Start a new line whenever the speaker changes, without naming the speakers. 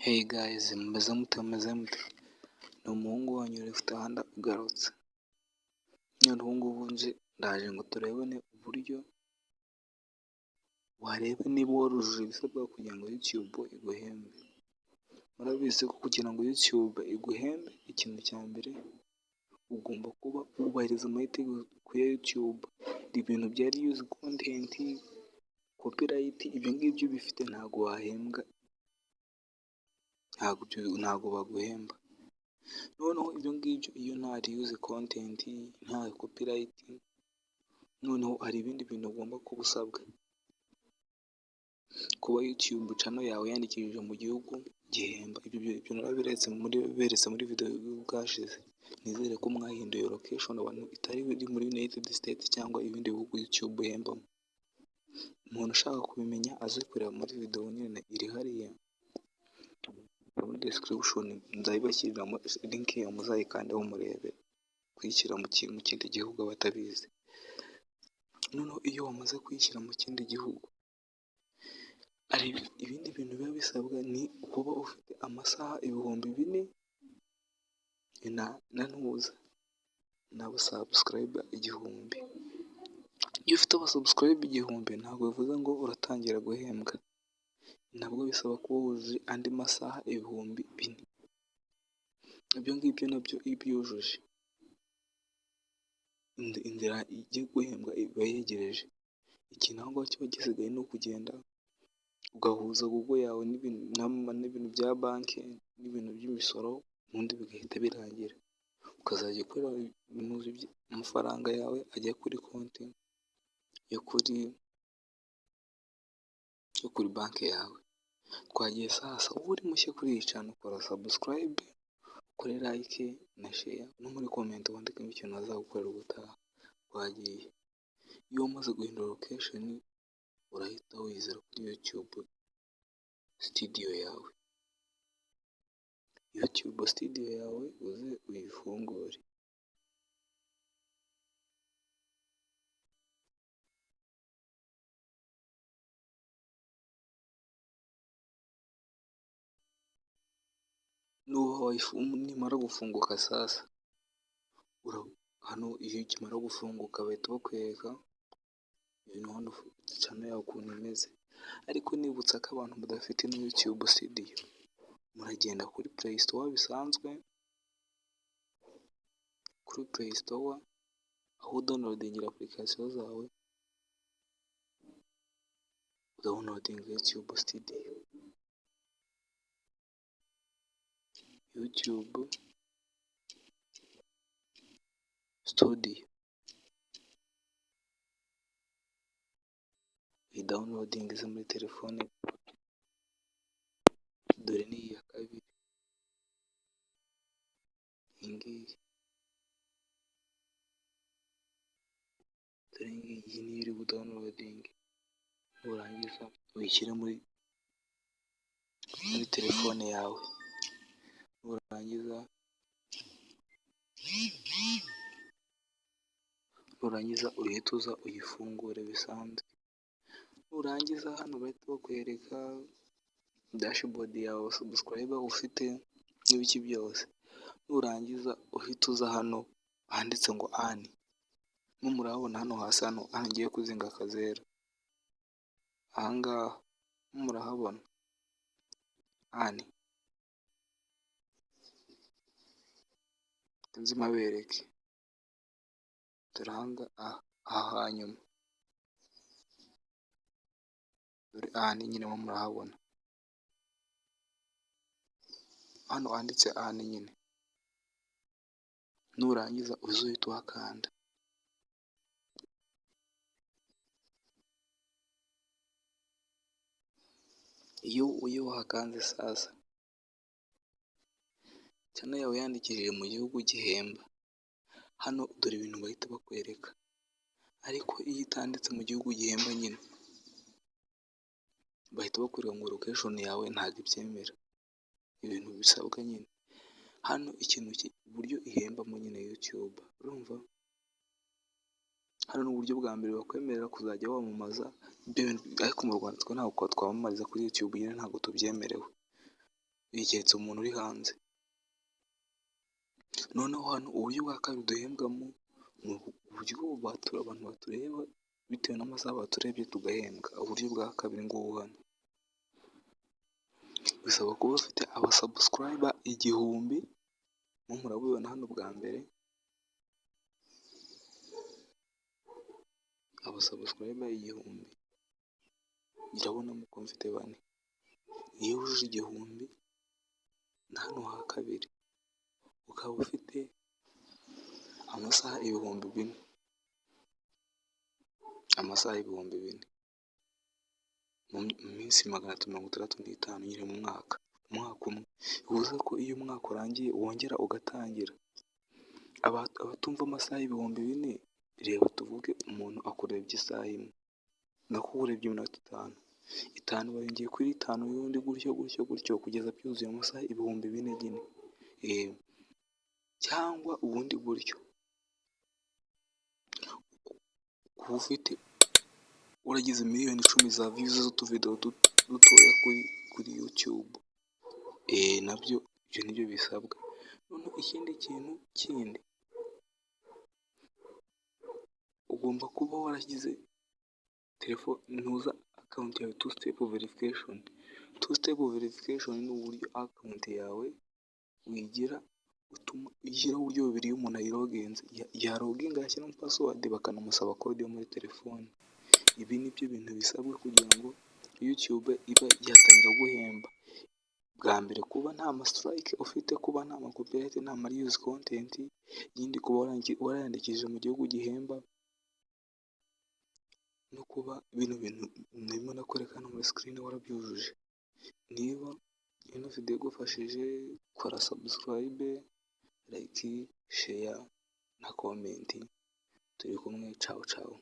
Hey guys, mumeze mute? Ni umuhungu wanyu Left Hand ugarutse. None ubu ngubu ndaje ngo turebane uburyo wareba niba warujuje ibisabwa kugira ngo YouTube iguhembe. Murabizi ko kugira ngo YouTube iguhembe, ikintu cya mbere ugomba kuba wubahiriza amategeko ya YouTube. Ibintu bya reuse content, copyright, ibyo ngibyo bifite ntabwo wahembwa, ntabwo baguhemba. Noneho ibyo ngibyo iyo nta reuse content, nta copyright, noneho hari ibindi bintu ugomba kuba usabwa. Kuba YouTube channel yawe yandikishije mu gihugu gihemba. Ibyo naraberetse muri video bwashize. Nizere ko mwahinduye location abantu itari muri United States cyangwa ibindi bihugu YouTube ihembamo. Umuntu ushaka kubimenya aze kureba muri video nyine iri hariya muri description, nzayibashyiriramo link ya muzayikandeho murebe kuyishyira mu kindi gihugu batabizi. Noneho iyo wamaze kuyishyira mu kindi gihugu, hari ibindi bintu biba bisabwa, ni kuba ufite amasaha 4000 na subscriber 1000. Iyo ufite subscriber 1000 ntabwo bivuze ngo uratangira guhembwa, nabwo bisaba kuba wujuje andi masaha 4000. Ibyo ngibyo nabyo ibyujuje, inzira igiye guhembwa iba yegereje. Ikintu aho ngaho kiba gisigaye ni ukugenda ugahuza Google yawe n'ibintu bya banki n'ibintu by'imisoro, ubundi bigahita birangira. Ukazajya ukora amafaranga yawe ajya kuri konti yo kuri banki yawe. Twagiye sasa, uba uri mushya kuri iyi channel, ukora subscribe, ukore like na share, no muri comment wandikemo ikintu azagukorera ubutaha. Twagiye. Iyo umaze guhindura location, urahita wizera kuri YouTube studio yawe. YouTube studio yawe uze uyifungure. Nimara gufunguka sasa, hano iyo ikimara gufunguka bahita bakwereka ibintu hano channel yawe ukuntu imeze. Ariko nibutsa ko abantu badafite ino YouTube studio, muragenda kuri Play Store bisanzwe, kuri Play Store aho downloadingira application zawe, downloading YouTube studio. YouTube studio downloading iza muri telefone. Dore ni iya kabiri ingiyi, dore iyi ni iri downloading. Nurangiza uyishyire muri telefone yawe. Nurangiza uhita uza uyifungure bisanzwe. Nurangiza hano bahita bakwereka dashboard yawe, subscriber ufite n'ibiki byose. Nurangiza uhita uza hano handitse ngo earn. Murabona hano hasi, hano ngiye kuzinga akazeru. Ahangaha murahabona earn. Nzima bereke turanga aha hanyuma. Dore earn nyine murahabona hano handitse earn nyine. Nurangiza uzahita uhakanda. Iyo wahakanze sasa, channel yawe yandikishije mu gihugu gihemba. Hano dore ibintu bahita bakwereka. Ariko iyo itanditse mu gihugu gihemba nyine, bahita bakwereka ngo location yawe ntabwo ibyemera. Ibintu bisabwa nyine hano, ikintu uburyo ihembamo nyine YouTube, urumva. Hano n'uburyo bwa mbere bakwemerera kuzajya wamamaza ibyo bintu, ariko mu Rwanda twe ntabwo twamamariza kuri YouTube nyine, ntabwo tubyemerewe. keretse umuntu uri hanze. Noneho hano uburyo bwa kabiri duhembwamo ni uburyo abantu batureba bitewe n'amasaha baturebye tugahembwa. Uburyo bwa kabiri ngubu hano bisaba kuba ufite abasubscriber 1000, nko murabibona hano bwa mbere, abasubscriber 1000, ndabonamo ko mfite 4. Iyo wujuje 1000 na hano ha kabiri ukaba ufite amasaha 4000, amasaha 4000 mu minsi 365 nyine mu mwaka umwe. Bivuze ko iyo umwaka urangiye wongera ugatangira. Abatumva amasaha 4000, reba tuvuge umuntu akurebye isaha imwe, nakurebye iminota 5 bayongeye kuri 5 y'undi, gutyo kugeza byuzuye amasaha 4000 nyine. Cyangwa ubundi buryo, kuba ufite uragize miliyoni 10 za views z'utuvideo dutoya kuri YouTube, nabyo ibyo nibyo bisabwa. None ikindi kintu kindi, ugomba kuba waragize telefone ntuza account yawe two step verification. Two step verification ni uburyo account yawe wigira utuma igira uburyo bubiri iyo umuntu ayiloginze, yaroginga yashyiramo password bakanamusaba code yo muri telefone. Ibi nibyo bintu bisabwa kugira ngo YouTube iba yatangira guhemba. Bwa mbere kuba nta strike ufite, kuba nta copyright, nta reuse content, yindi kuba warayandikishije mu gihugu gihemba, no kuba bino bintu ndimo nakwerekana muri screen warabyujuje. Niba ino video igufashije, kora subscribe, like, share na comment. Turi kumwe, ciao ciao.